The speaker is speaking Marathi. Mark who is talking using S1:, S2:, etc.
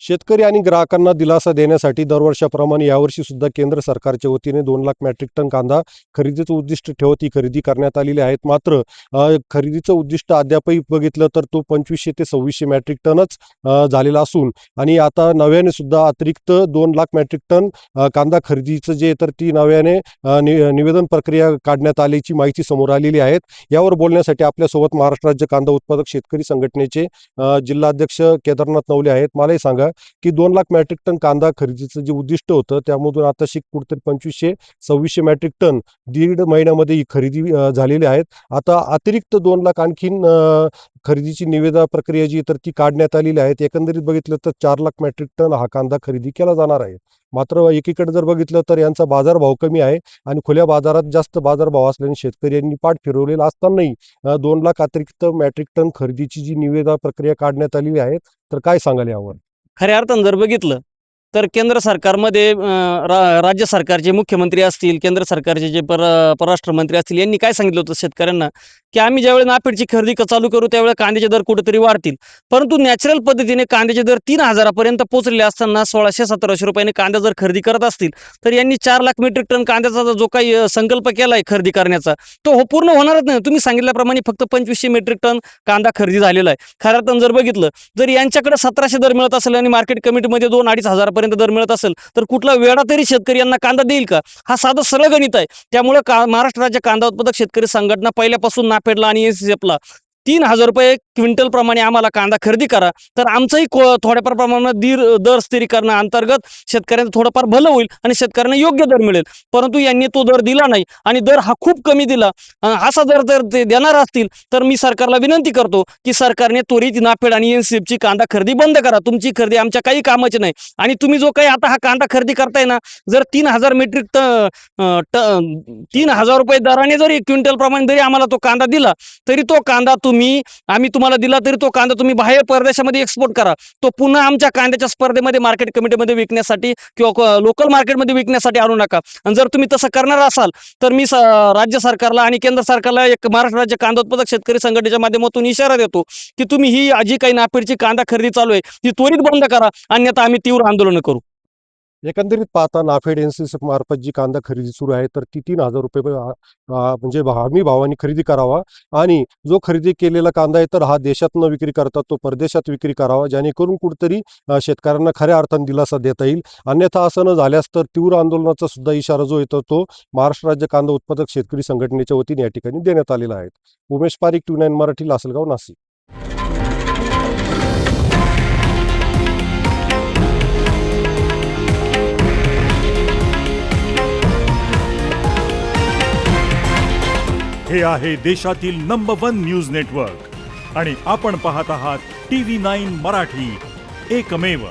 S1: शेतकरी आणि ग्राहकांना दिलासा देण्यासाठी दरवर्षाप्रमाणे यावर्षी सुद्धा केंद्र सरकारच्या वतीने 2 लाख मेट्रिक टन कांदा खरेदीचं उद्दिष्ट ठेवत ही खरेदी करण्यात आलेली आहेत. मात्र खरेदीचं उद्दिष्ट अद्यापही बघितलं तर तो 2500 ते 2600 मेट्रिक टनच झालेला असून आणि आता नव्याने सुद्धा अतिरिक्त 2 लाख मेट्रिक टन कांदा खरेदीचं जे तर ती नव्याने निवेदन प्रक्रिया काढण्यात आल्याची माहिती समोर आलेली आहे. यावर बोलण्यासाठी आपल्यासोबत महाराष्ट्र राज्य कांदा उत्पादक शेतकरी संघटनेचे जिल्हाध्यक्ष केदारनाथ नवले आहेत. मलाही सांगा की 2 लाख मेट्रिक टन कांदा खरेदीचं जे उद्दिष्ट होतं त्यामधून आता कुठेतरी 2500-2600 मेट्रिक टन दीड महिन्यामध्ये ही खरेदी झालेली आहेत. आता अतिरिक्त 2 लाख आणखीन खरेदीची निविदा प्रक्रिया जी तर ती काढण्यात आलेली आहे. एकंदरीत बघितलं तर 4 लाख मेट्रिक टन हा कांदा खरेदी केला जाणार आहे. मात्र एकीकडे जर बघितलं तर यांचा बाजारभाव कमी आहे आणि खुल्या बाजारात जास्त बाजारभाव असल्याने शेतकऱ्यांनी पाठ फिरवलेला असतानाही 2 लाख अतिरिक्त मेट्रिक टन खरेदीची जी निविदा प्रक्रिया काढण्यात आलेली आहे, तर काय सांगाल यावर?
S2: खऱ्या अर्थानं जर बघितलं तर केंद्र सरकारमध्ये राज्य सरकारचे मुख्यमंत्री असतील, केंद्र सरकारचे जे परराष्ट्र मंत्री असतील, यांनी काय सांगितलं होतं शेतकऱ्यांना की आम्ही ज्यावेळी नाफेडची खरेदी चालू करू त्यावेळेला कांद्याचे दर कुठेतरी वाढतील. परंतु नॅचरल पद्धतीने कांद्याचे दर 3000 पर्यंत पोहोचले असताना 1600-1700 रुपयाने कांदा जर खरेदी करत असतील तर यांनी 4 लाख मेट्रिक टन कांद्याचा जो काही संकल्प केलाय खरेदी करण्याचा तो पूर्ण होणारच नाही. तुम्ही सांगितल्याप्रमाणे फक्त 2500 मेट्रिक टन कांदा खरेदी झालेला आहे. खऱ्या अर्थानं जर बघितलं जर यांच्याकडे 1700 दर मिळत असेल आणि मार्केट कमिटीमध्ये 2-2500 पर्यंत दर मिळत असेल तर कुठला वेळा तरी शेतकरी यांना कांदा देईल का? हा साधं सरळ गणित आहे. त्यामुळे महाराष्ट्र राज्य कांदा उत्पादक शेतकरी संघटना पहिल्यापासून नाफेडला आणि एससीएफला 3000 रुपये क्विंटल प्रमाणे आम्हाला कांदा खरेदी करा तर आमचंही थोड्याफार प्रमाणात दर स्थिरीकरणा अंतर्गत शेतकऱ्यांचं थोडंफार भलं होईल आणि शेतकऱ्यांना योग्य दर मिळेल. परंतु यांनी तो दर दिला नाही आणि दर हा खूप कमी दिला. असा जर ते देणार असतील तर मी सरकारला विनंती करतो की सरकारने त्वरित नाफेड आणि एनसीएफची कांदा खरेदी बंद करा. तुमची खरेदी आमच्या काही कामाची नाही. आणि तुम्ही जो काही आता हा कांदा खरेदी करताय ना, जर 3000 मेट्रिक 3000 रुपये दराने जरी क्विंटल प्रमाणे जरी आम्हाला तो कांदा दिला तरी तो कांदा आम्ही तुम्हाला दिला तरी तो कांदा तुम्ही बाहेर परदेशामध्ये एक्सपोर्ट करा. तो पुन्हा आमच्या कांद्याच्या स्पर्धेमध्ये मार्केट कमिटीमध्ये विकण्यासाठी किंवा लोकल मार्केटमध्ये विकण्यासाठी आणू नका. आणि जर तुम्ही तसं करणार असाल तर मी राज्य सरकारला आणि केंद्र सरकारला एक महाराष्ट्र राज्य कांदा उत्पादक शेतकरी संघटनेच्या माध्यमातून इशारा देतो की तुम्ही ही जी काही नाफेडची कांदा खरेदी चालू आहे ती त्वरित बंद करा, अन्यथा आम्ही तीव्र आंदोलन करू.
S1: एकंदरीत पाहता नाफेड एनसीएफ मार्फत जी कांदा खरेदी सुरू आहे तर ती 3000 रुपये म्हणजे हमी भावाने खरेदी करावा आणि जो खरेदी केलेला कांदा आहे तर हा देशात न विक्री करता तो परदेशात विक्री करावा, जेणेकरून कुठेतरी शेतकऱ्यांना खऱ्या अर्थाने दिलासा देता येईल. अन्यथा असं न झाल्यास तर तीव्र आंदोलनाचा सुद्धा इशारा जो येतो तो महाराष्ट्र राज्य कांदा उत्पादक शेतकरी संघटनेच्या वतीने या ठिकाणी देण्यात आलेला आहे. उमेश पारीख, T9 मराठी, लासलगाव, नाशिक.
S3: हे आहे देशातील नंबर 1 न्यूज नेटवर्क आणि आपण पाहत आहात TV9 मराठी, एकमेव.